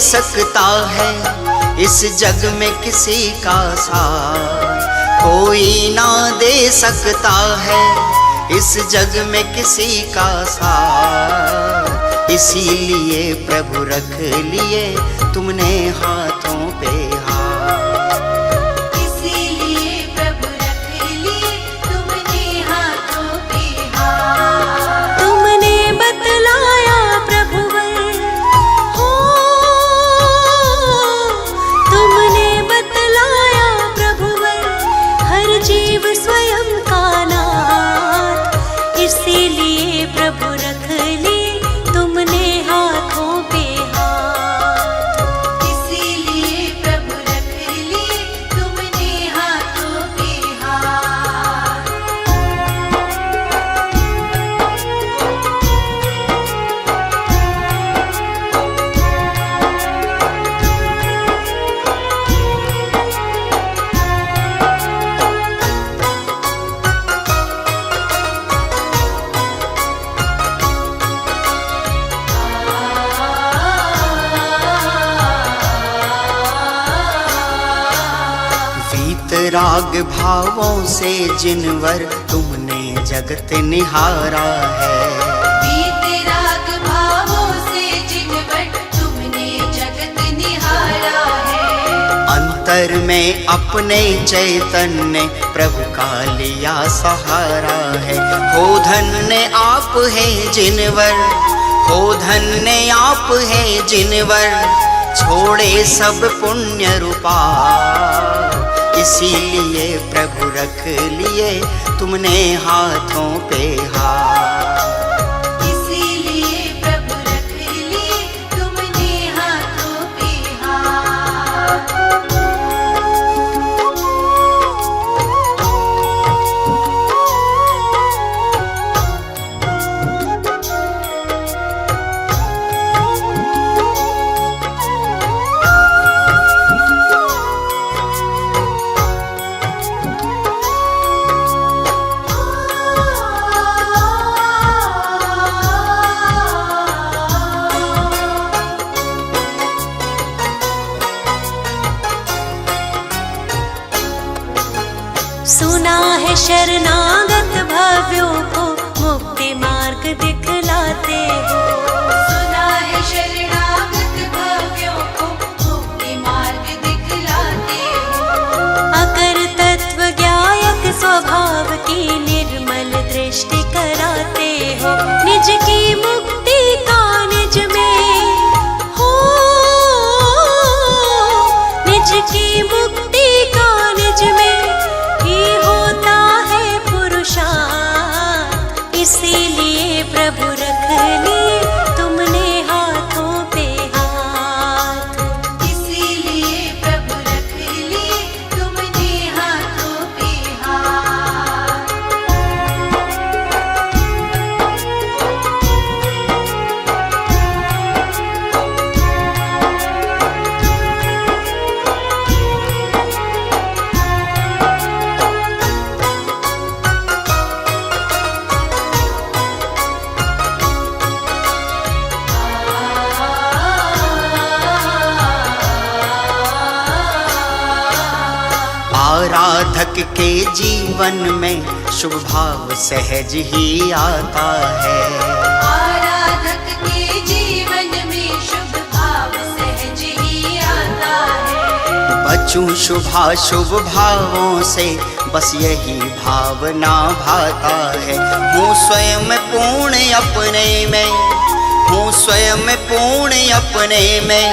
सकता है इस जग में किसी का साथ, कोई ना दे सकता है इस जग में किसी का साथ। इसीलिए प्रभु रख लिए तुमने हाथों पे हाथ, इसीलिए प्रभु रख लिए तुमने हाथों पे हाथ। तुमने बतलाया प्रभुवर हो, तुमने बतलाया प्रभुवर हर जीव स्वयं का नाथ। इसीलिए प्रभु रख लिए तुमने हाथों पे हाथ, इसीलिए प्रभु रख लिए तुमने हाथों पे हाथ। वीतराग भावों से जिनवर तुमने जगत निहारा है, वीतराग भावों से जिनवर तुमने जगत निहारा है। अंतर में अपने चैतन्य प्रभु का लिया सहारा है। हो धन्य आप है जिनवर, हो धन्य आप है जिनवर छोड़े सब पुण्य रूपा। इसीलिए प्रभु रख लिए तुमने हाथों पे हाथ, इसीलिए प्रभु रख लिए तुमने हाथों पे हाथ। सुना है शरणागत भव्यों को मुक्ति मार्ग दिखलाते हो, सुना है शरणागत भव्यों को मुक्ति मार्ग दिखलाते हो। अकर तत्व ज्ञायक स्वभाव की निर्मल दृष्टि कराते हो, निज की मुक्ति का निज में हो, निज की मुक्ति का निज में होता है पुरुषार्थ। इसीलिए प्रभु रख लिए तुमने हाथों पे हाथ, इसीलिए प्रभु रख लिए तुमने हाथों पे हाथ। आराधक के जीवन में शुभ भाव सहज ही आता है, आराधक के जीवन में शुभ भाव सहज ही आता है। बचूं शुभाशुभ भावों से बस यही भावना भाता है। हूँ स्वयं पूर्ण अपने में, हूँ स्वयं पूर्ण अपने में,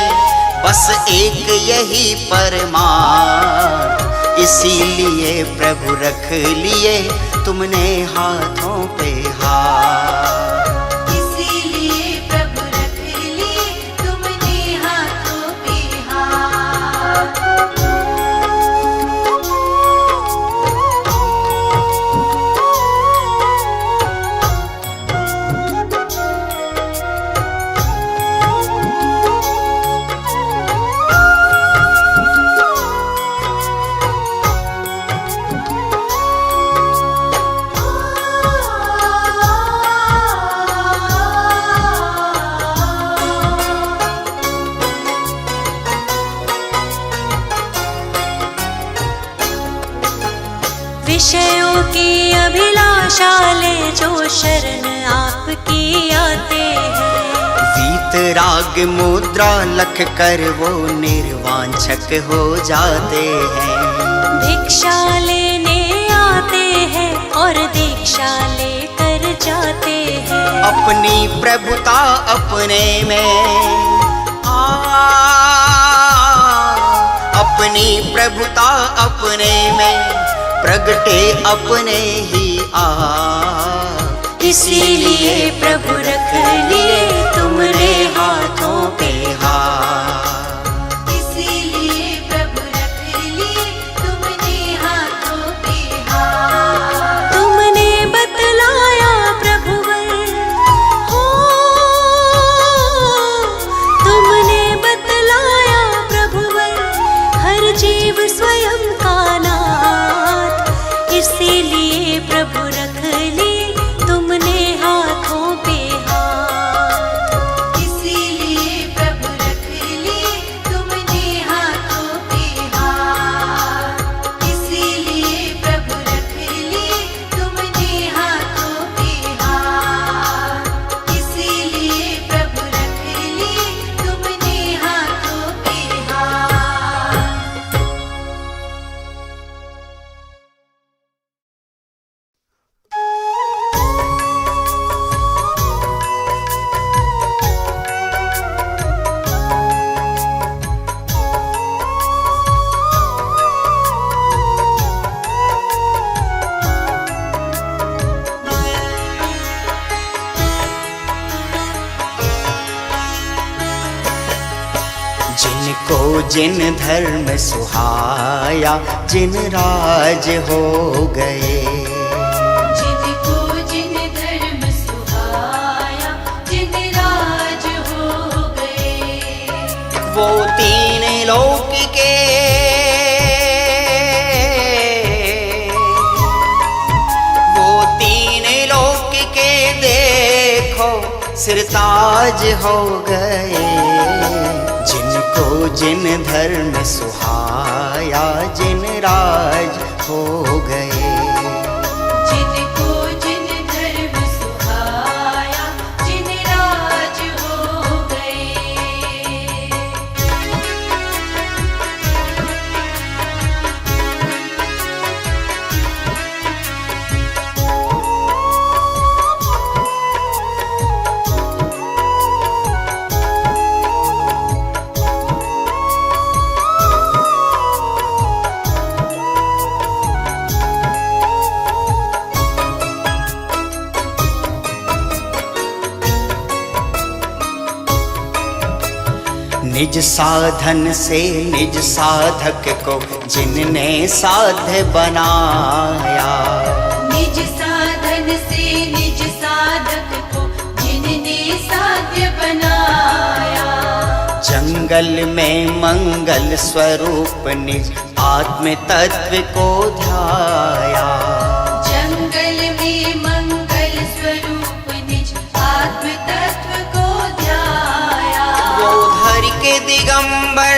बस एक यही परमार्थ। इसीलिए प्रभु रख लिए तुमने हाथों पे हाथ, इसीलिए प्रभु रख लिए तुमने हाथों पे हाथ। विषयों की अभिलाषा ले जो शरण आपकी आते हैं। वीतराग मुद्रा लख कर वो निर्वांछक हो जाते हैं। भिक्षा लेने आते हैं और दीक्षा लेकर जाते हैं। अपनी प्रभुता अपने में अपनी प्रभुता अपने में प्रगटे अपने ही इसीलिए प्रभु रख लिए तुमरे हाथों पे हाथ। इसीलिए प्रभु रख लिए तुमने हाथों पे हाथ। तुमने बतलाया प्रभुवर हो, तुमने बतलाया प्रभुवर हर जीव स्वयं का नाथ। इसीलिए प्रभु रख लिए तुमने हाथों पे हाथ। इसीलिए प्रभु रख लिए तुमने हाथों पे हाथ। इसीलिए प्रभु रख लिए तुमने हाथों पे हाथ। इसीलिए प्रभु रख लिए तुमने हाथों पे हाथ। जिनको जिन धर्म सुहाया जिन राज हो गए। जिनको जिन धर्म सुहाया जिन राज हो गए। वो तीन लोक के देखो सिरताज हो गए। जिनको जिन धर्म सुहाया जिन राज हो गए। जिनको जिन धर्म सुहाया जिन राज हो गए। निज साधन से निज साधक को जिनने साध्य बनाया। निज साधन से निज साधक को जिनने साध्य बनाया। जंगल में मंगल स्वरूप निज आत्म तत्व को ध्याया। जंगल में मंगल स्वरूप निज आत्म तत्व को ध्याया। वो धर के दिगंबर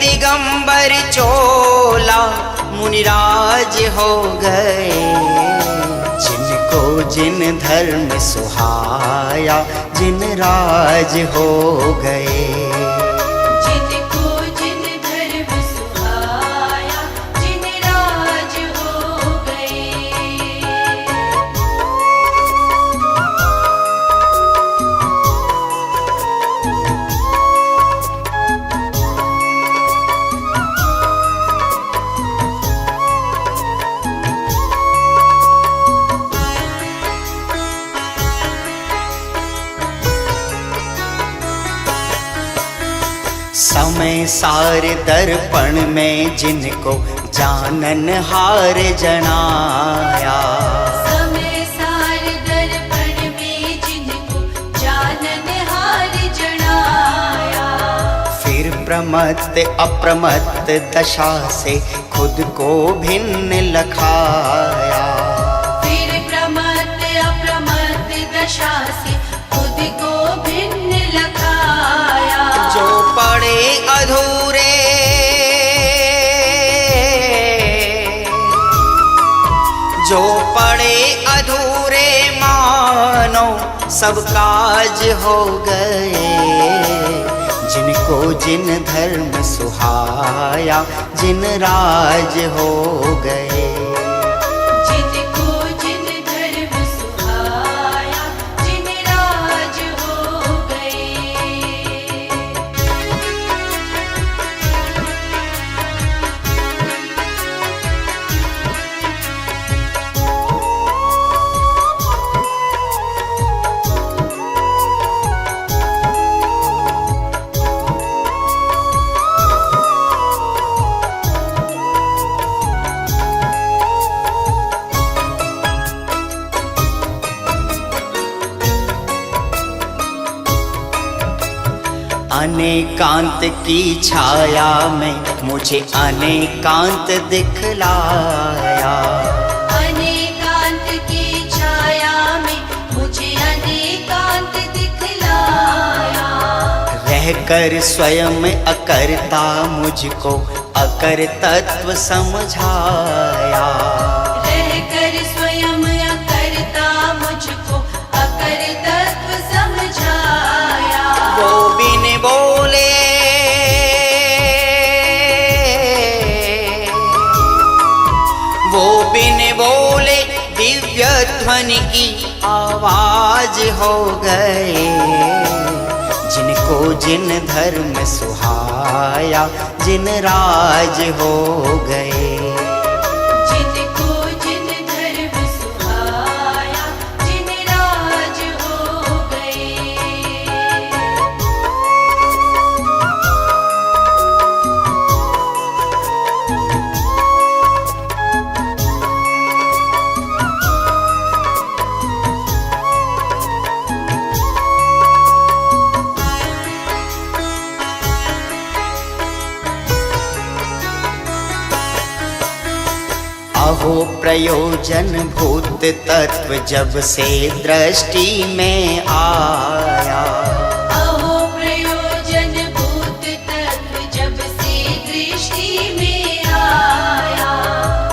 दिगंबर चोला मुनिराज हो गए। जिनको जिन धर्म सुहाया जिन राज हो गए। जिनको जिन धर्म सुहाया जिन राज हो गए। समय सार दर्पण में जिनको जानन हार जनाया। समय सार दर्पण में जिनको जानन हार जनाया। फिर प्रमत्त अप्रमत्त दशा से खुद को भिन्न लखाया। फिर प्रमत्त अप्रमत्त दशा से खुद को भिन्न लखाया। जो पड़े सब काज हो गए, जिनको जिन धर्म सुहाया, जिन राज हो गए। जिनको जिन धर्म सुहाया, जिन राज हो गए। अनेकांत की छाया में मुझे अनेकांत दिखलाया, अनेकांत की छाया में मुझे अनेकांत दिखलाया। रहकर स्वयं अकर्ता मुझको अकर तत्व समझाया। रहकर स्वयं अकर्ता मुझको अकर तत्व समझाया। वो बिन बोले दिव्य ध्वनि की आवाज हो गए, जिनको जिन धर्म सुहाया, जिन राज हो गए। जिनको जिन धर्म सुहाया, जिन राज हो गए। अहो प्रयोजन भूत तत्व जब से दृष्टि में आया, अहो प्रयोजन भूत तत्व जब से दृष्टि में आया।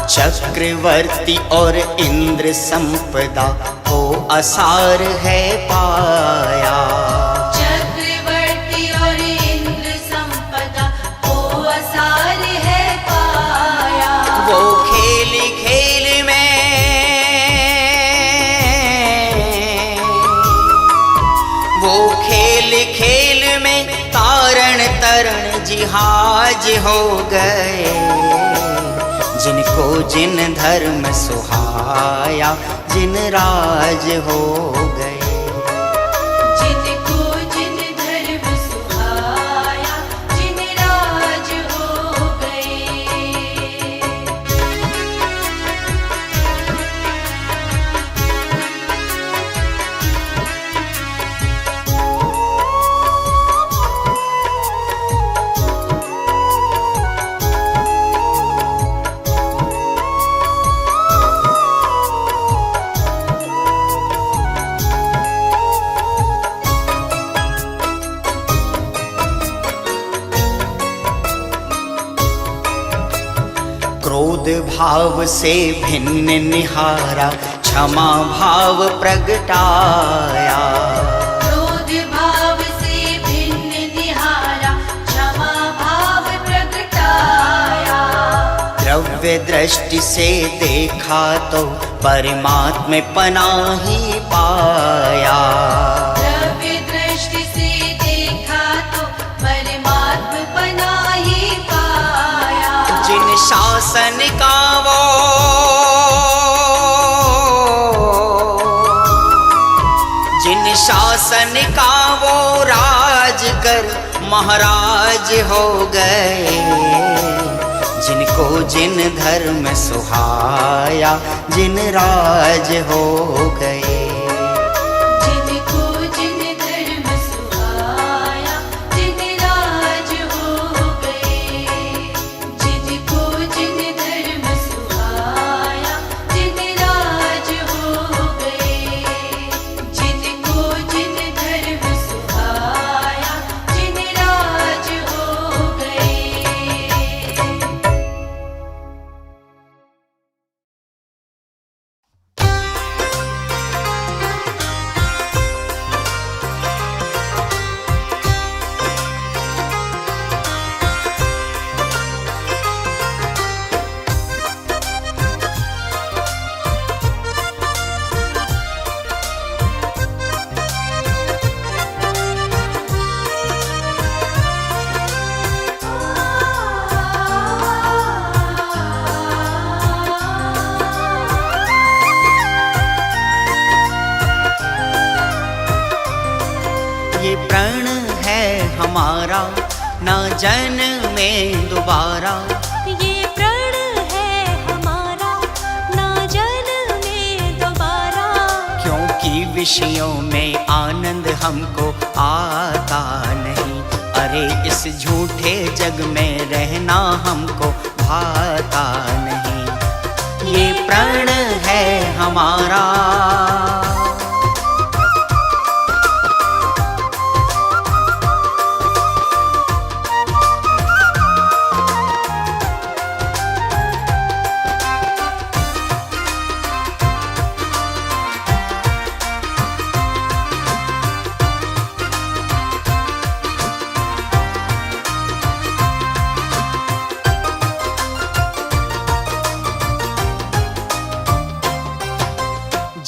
चक्रवर्ती और इंद्र संपदा को असार है पाया। चक्रवर्ती और इंद्र संपदा को असार है पाया। वो खेल खेल में तारण तरण जिहाज हो गए, जिनको जिन धर्म सुहाया, जिन राज हो गए। जिनको जिन धर्म सुहाया, जिन राज हो गए। क्रोध भाव से भिन्न निहारा, क्षमा भाव प्रगटाया। क्रोध भाव से भिन्न निहारा, क्षमा भाव प्रगटाया। द्रव्य दृष्टि से देखा तो परमात्म पनाही पाया। द्रव्य दृष्टि से देखा तो परमात्म पनाही पाया। जिन शासन का वो राज कर महाराज हो गए, जिनको जिन धर्म सुहाया, जिन राज हो गए। जिनको जिन धर्म सुहाया, जिन राज हो गए। जिनको जिन धर्म सुहाया, जिन राज हो गए। जिनको जिन धर्म सुहाया, जिन राज हो गए। ये प्रण है हमारा, ना जन्मे दोबारा। ये प्रण है हमारा, ना जन्मे दोबारा। क्योंकि विषयों में आनंद हमको आता नहीं, अरे इस झूठे जग में रहना हमको भाता नहीं। ये प्रण है हमारा।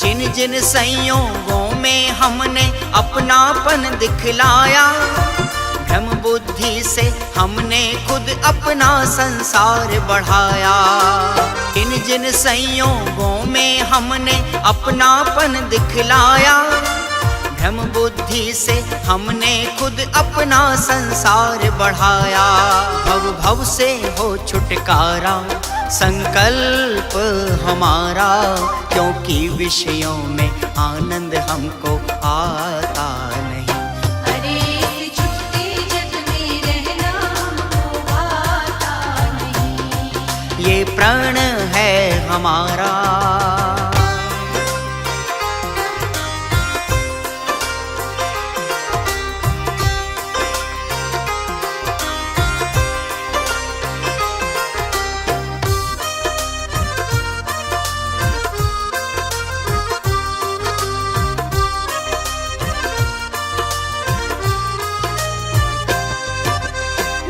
जिन जिन संयोगों में हमने अपनापन दिखलाया, भ्रम बुद्धि से हमने खुद अपना संसार बढ़ाया। जिन जिन संयोगों में हमने अपनापन दिखलाया, भ्रम बुद्धि से हमने खुद अपना संसार बढ़ाया। भव भव से हो छुटकारा संकल्प हमारा, क्योंकि विषयों में आनंद हमको आता नहीं। अरे इस झूठे जग में रहना हमको आता नहीं। ये प्रण है हमारा।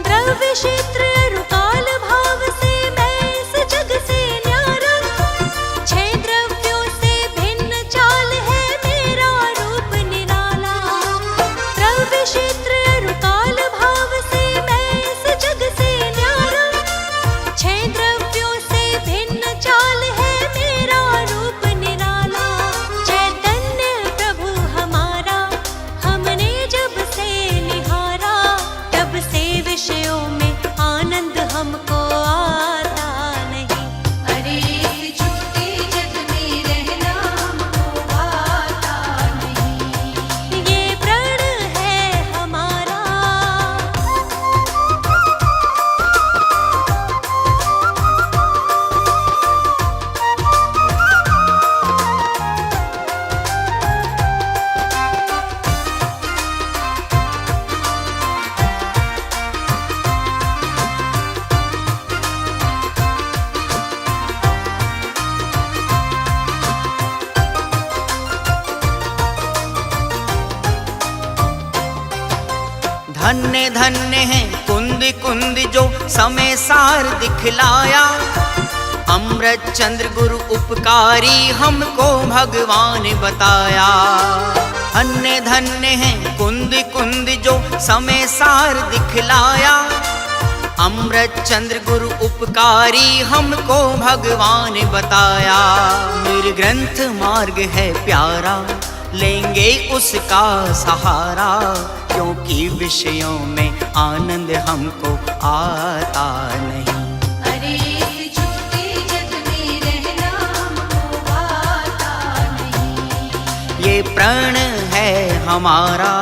द्रव्य क्षेत्र रुकाल भाव से मैं इस जग से न्यारा। छह द्रव्यों से भिन्न चाल है मेरा रूप निराला। द्रव्य क्षेत्र रुकाल भाव से मैं इस जग से न्यारा। छह द्रव्यों से भिन्न चाल है मेरा रूप निराला। चैतन्य प्रभु हमारा हमने जब से निहारा, तब से विषयों में आनंद हमको आता नहीं। अरे इस झूठे जग में रहना हमको आता नहीं। ये प्रण है हमारा। धन्य धन्य है कुंद कुंद जो समय सार दिखलाया। अमृत चंद्र गुरु उपकारी हमको भगवान बताया। धन्य धन्य है कुंद कुंद जो समय सार दिखलाया। अमृत चंद्र गुरु उपकारी हमको भगवान बताया। मेरे ग्रंथ मार्ग है प्यारा, लेंगे उसका सहारा, क्योंकि विषयों में आनंद हमको आता नहीं। अरे इस झूठे जग में रहना हमको आता नहीं। ये प्रण है हमारा।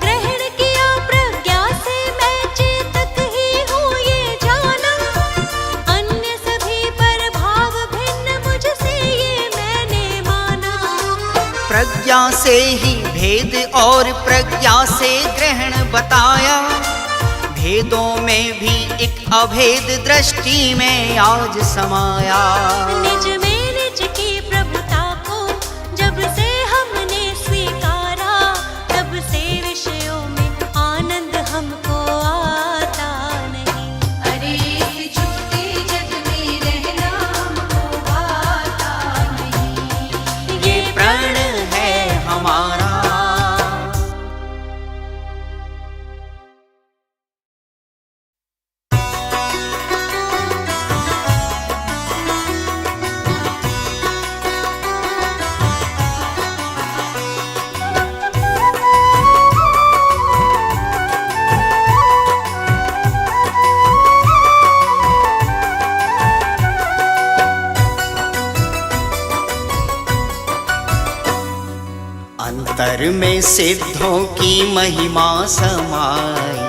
ग्रहण किया प्रज्ञा से मैं चेतक ही हूँ ये जाना। अन्य सभी पर भाव भिन्न मुझसे ये मैंने माना। प्रज्ञा से ही भेद और प्रज्ञा से ग्रहण बताया। भेदों में भी एक अभेद दृष्टि में आज समाया। निज में निज की प्रभुता को जब से हमने स्वीकारा, तब से विषयों में आनंद हमको आता नहीं। अरे इस झूठे जग अंतर में सिद्धों की महिमा समाई,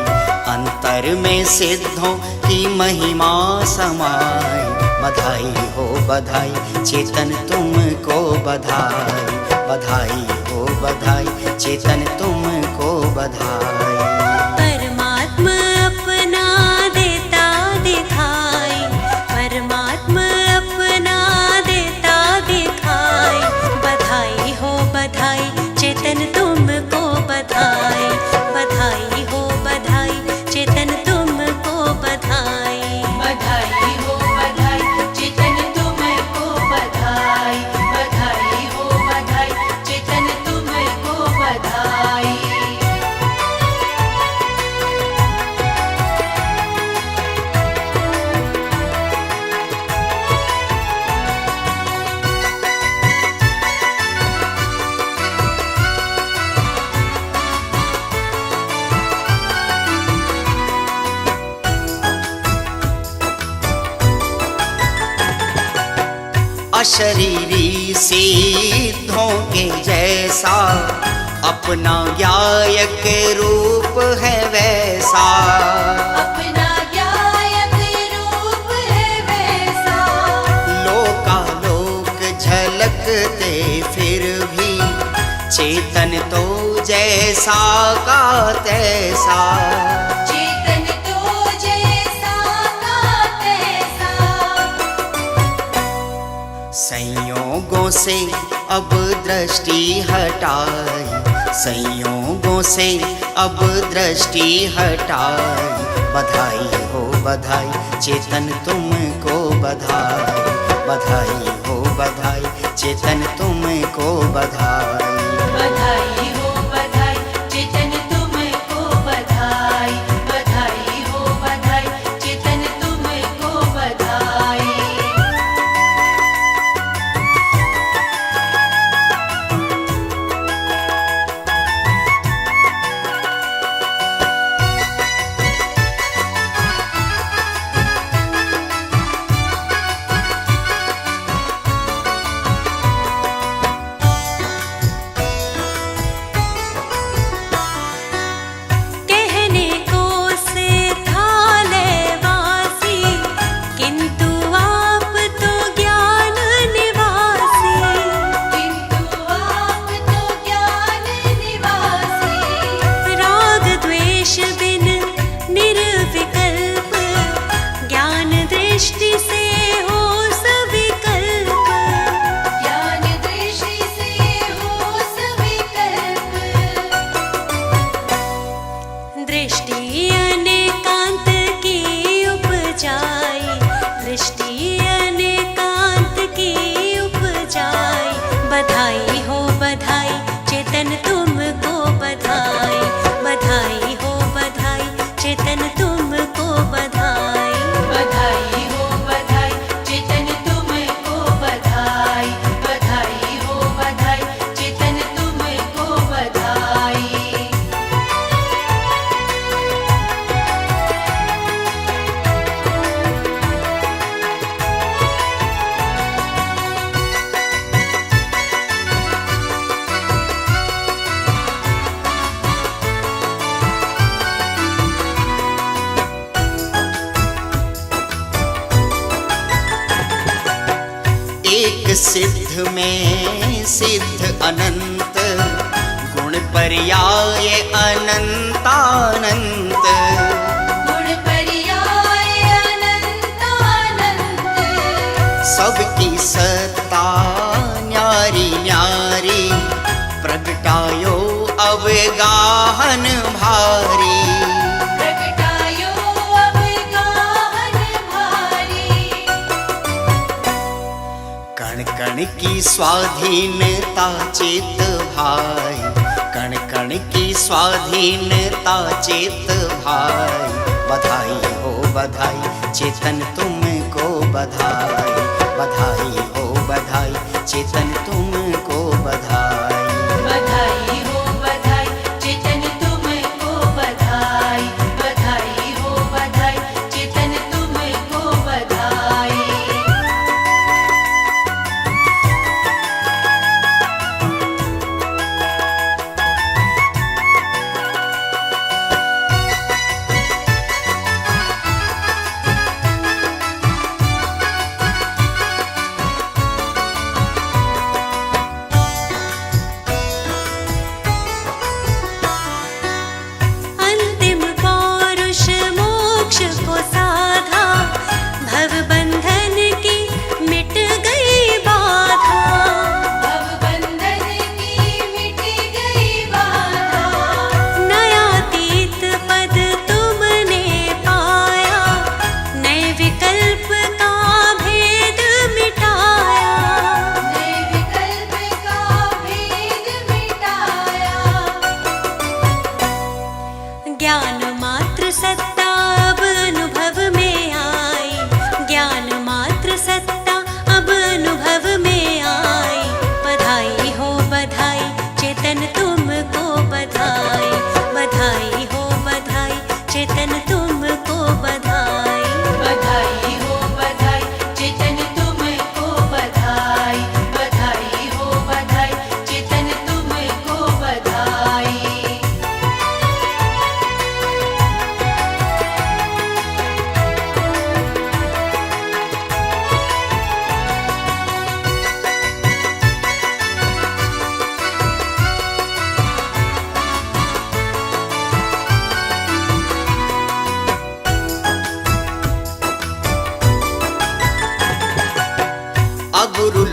अंतर में सिद्धों की महिमा समाई। बधाई हो बधाई चेतन तुमको बधाई, बधाई हो बधाई चेतन तुमको बधाई। परमात्मा अपना देता दिखाई, परमात्मा अपना देता दिखाई। बधाई हो बधाई चेतन तुमको बधाई, बधाई हो बधाई चेतन तुमको बधाई। बधाई हो बधाई चेतन तुमको बधाई, बधाई हो बधाई चेतन तुमको बधाई। अशरीरी सिद्धों के जैसा अपना गायक रूप है वैसा, अपना गायक रूप है वैसा। लोकालोक झलकते फिर भी चेतन तो जैसा का तैसा। चेतन तो जैसा का तैसा। संयोगों से अब दृष्टि हटाई, संयोगों से अब दृष्टि हटाई। बधाई हो बधाई चेतन तुमको बधाई, बधाई हो बधाई चेतन तुमको बधाई। बधाई हो बधाई चेतन तुमको बधाई, बधाई हो बधाई चेतन तुमको बधाई। कहने को सिखाले वासी, किंतु आप तो ज्ञान निवासी। किंतु आप तो ज्ञान निवासी। राग द्वेष बिन निर्विकल्प, ज्ञान दृष्टि से हो सविकल्प। ज्ञान दृष्टि से हो सविकल्प। दृष्टि अनेकांत की उपजाई, दृष्टि अनेकांत की उपजाई। बधाई हो बधाई चेतन तुमको बधाई, बधाई हो बधाई चेतन तुमको बधाई। बधाई हो बधाई चेतन तुमको बधाई, बधाई हो बधाई चेतन तुमको बधाई। एक सिद्ध में सिद्ध अनंत, गुण पर्याय अनंतानंत। गुण पर्याय अनंतानंत। सबकी सत्ता न्यारी न्यारी, प्रगटायो अवगाहन भारी। प्रगटायो अवगाहन भारी। कण कण की स्वाधीनता चित भाई, कण कण की स्वाधीनता चित भाई। बधाई हो बधाई चेतन तुमको बधाई, बधाई हो बधाई चेतन तुमको बधाई। बधाई हो बधाई चेतन तुमको बधाई, बधाई हो बधाई चेतन तुमको बधाई।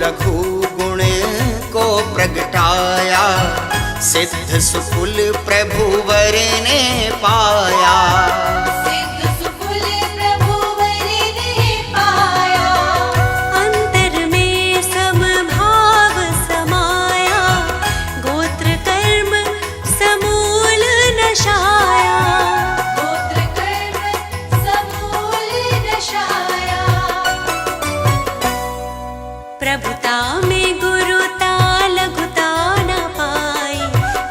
रघुगुण को प्रगटाया, सिद्ध सुकुल प्रभुवर ने पाया। सिद्ध सुकुल प्रभुवर ने पाया। अंतर में समभाव समाया, गोत्र कर्म समूल नशाया। गोत्र कर्म समूल नशाया। प्रभुता में गुरुता लघुता न पाई,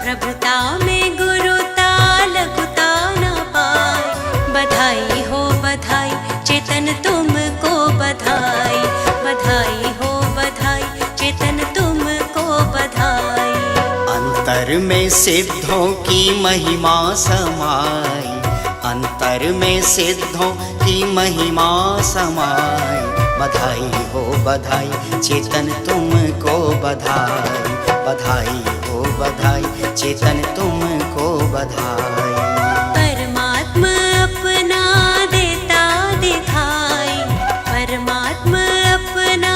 प्रभुता में गुरुता लघुता न पाई। बधाई हो बधाई चेतन तुमको बधाई, बधाई हो बधाई चेतन तुमको बधाई। अंतर में सिद्धों की महिमा समाई, अंतर में सिद्धों की महिमा समाई। बधाई हो बधाई चेतन तुमको बधाई, बधाई हो बधाई चेतन तुमको बधाई। परमात्मा अपना देता दिखाई, परमात्मा अपना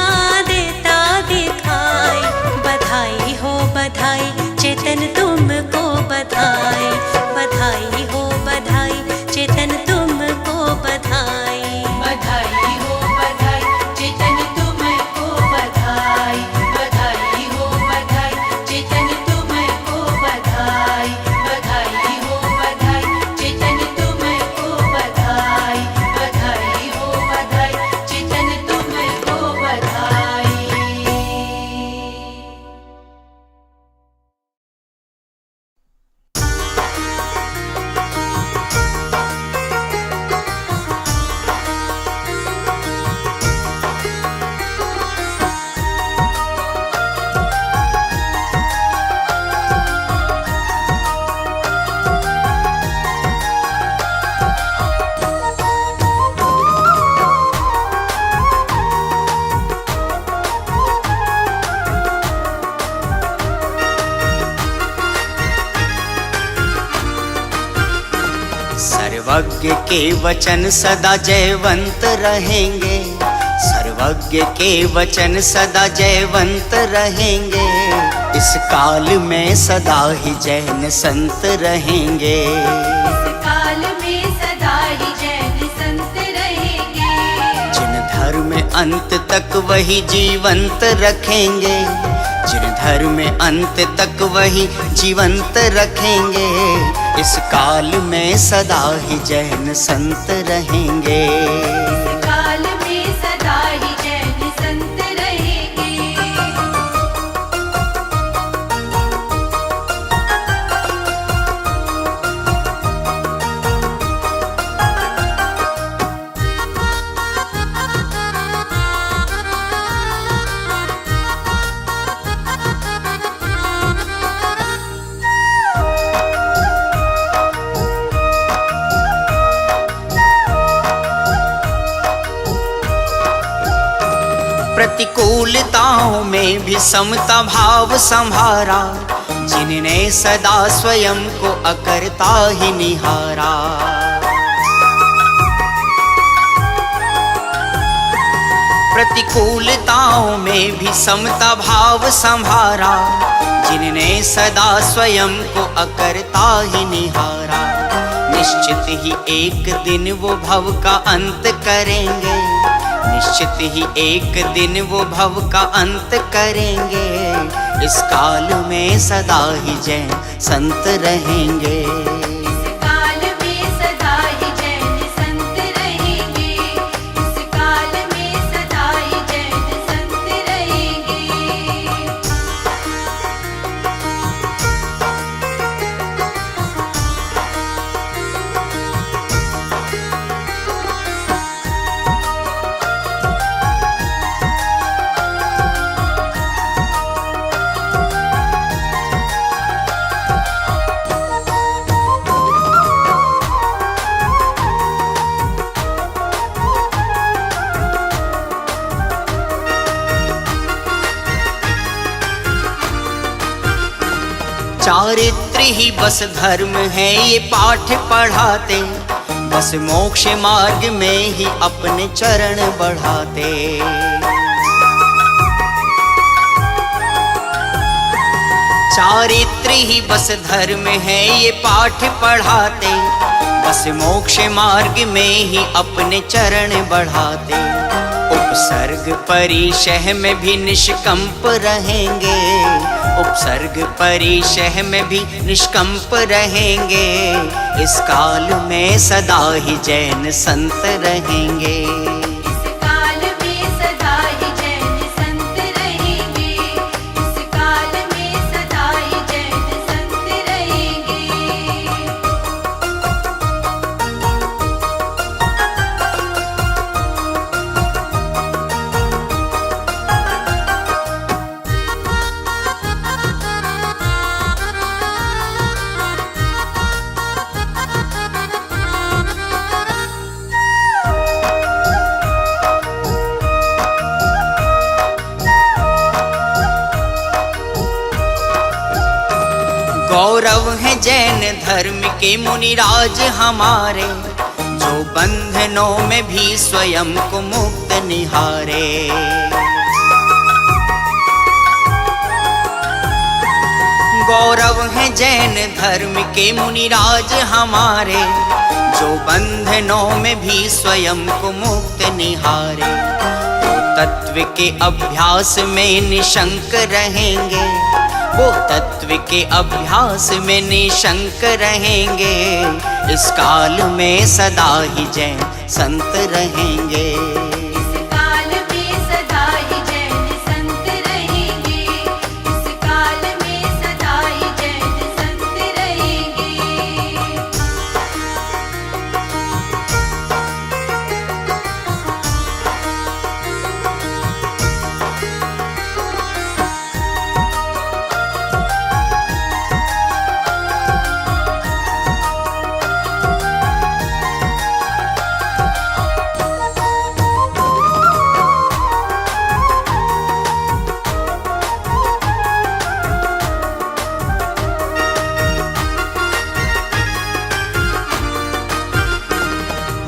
देता दिखाई। बधाई हो बधाई चेतन तुमको बधाई, बधाई हो बधाई चेतन तुमको बधाई। बधाई हो बधाई चेतन तुमको बधाई, बधाई हो बधाई चेतन तुमको बधाई, बधाई हो बधाई चेतन तुमको बधाई, बधाई हो बधाई चेतन तुमको बधाई। सर्वज्ञ के वचन सदा जयवंत रहेंगे, सर्वज्ञ के वचन सदा जयवंत रहेंगे। इस काल में सदा ही जैन संत रहेंगे, इस काल में सदा ही जैन संत रहेंगे। जिन धर्म अंत तक वही जीवंत रखेंगे, जिन धर्म अंत तक वही जीवंत रखेंगे। इस काल में सदा ही जैन संत रहेंगे। इस काल में सदा ही जैन संत रहेंगे। प्रतिकूलताओं में भी समता भाव संभारा, जिनने सदा स्वयं को अकर्ता ही निहारा। प्रतिकूलताओं में भी समता भाव संभारा, जिनने सदा स्वयं को अकर्ता ही निहारा। निश्चित ही एक दिन वो भव का अंत करेंगे, निश्चित ही एक दिन वो भव का अंत करेंगे। इस काल में सदा ही जैन संत रहेंगे। इस काल में सदा ही जैन संत रहेंगे। इस काल में सदा ही जैन संत रहेंगे। चारित्र ही बस धर्म है ये पाठ पढ़ाते, बस मोक्ष मार्ग में ही अपने चरण बढ़ाते। चारित्र ही बस धर्म है ये पाठ पढ़ाते, बस मोक्ष मार्ग में ही अपने चरण बढ़ाते। उपसर्ग परिशह में भी निष्कंप रहेंगे, उपसर्ग परिशह में भी निष्कंप रहेंगे। इस काल में सदा ही जैन संत रहेंगे। इस काल में सदा ही जैन संत रहेंगे। इस काल में सदा ही जैन संत रहेंगे। गौरव है जैन धर्म के मुनिराज हमारे, जो बंधनों में भी स्वयं को मुक्त निहारे। गौरव है जैन धर्म के मुनिराज हमारे, जो बंधनों में भी स्वयं को मुक्त निहारे। वो तत्व के अभ्यास में निशंक रहेंगे, वो तत्व के अभ्यास में निशंक रहेंगे। इस काल में सदा ही जैन संत रहेंगे। इस काल में सदा ही जैन संत रहेंगे। इस काल में सदा ही जैन संत रहेंगे।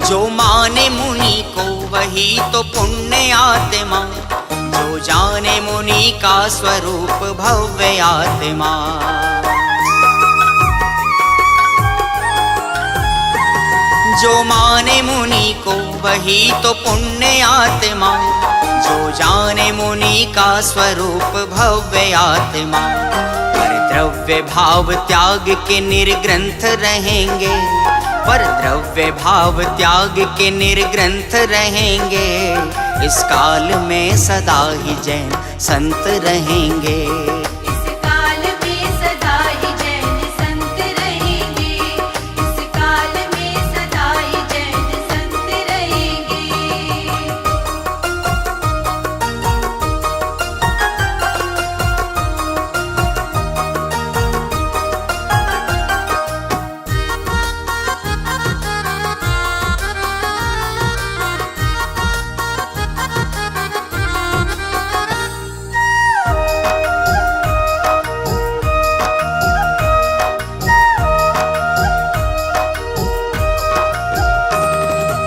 जो माने मुनि को वही तो पुण्य आत्मा, जो जाने मुनि का स्वरूप भव्य आत्मा। जो माने मुनि को वही तो पुण्य आत्मा, जो जाने मुनि का स्वरूप भव्य आत्मा। पर द्रव्य भाव त्याग के निर्ग्रंथ रहेंगे, पर द्रव्य भाव त्याग के निर्ग्रंथ रहेंगे। इस काल में सदा ही जैन संत रहेंगे। इस काल में सदा ही जैन संत रहेंगे। इस काल में सदा ही जैन संत रहेंगे।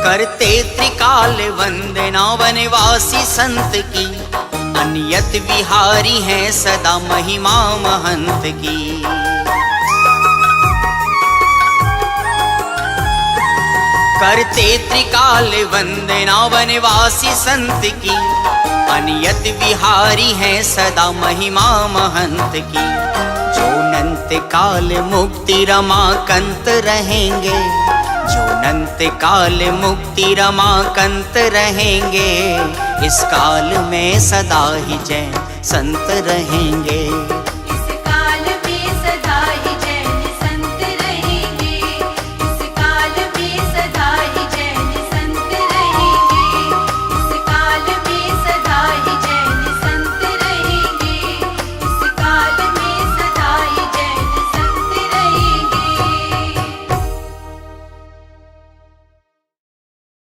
करते त्रिकाल वंदना वनवासी संत की, अनियत विहारी हैं सदा महिमा महंत की। करते त्रिकाल वंदना वनवासी संत की, अनियत विहारी हैं सदा महिमा महंत की। जो अनंत काल मुक्ति रमाकंत रहेंगे, जो अनंत काल मुक्ति रमाकंत रहेंगे। इस काल में सदा ही जैन संत रहेंगे।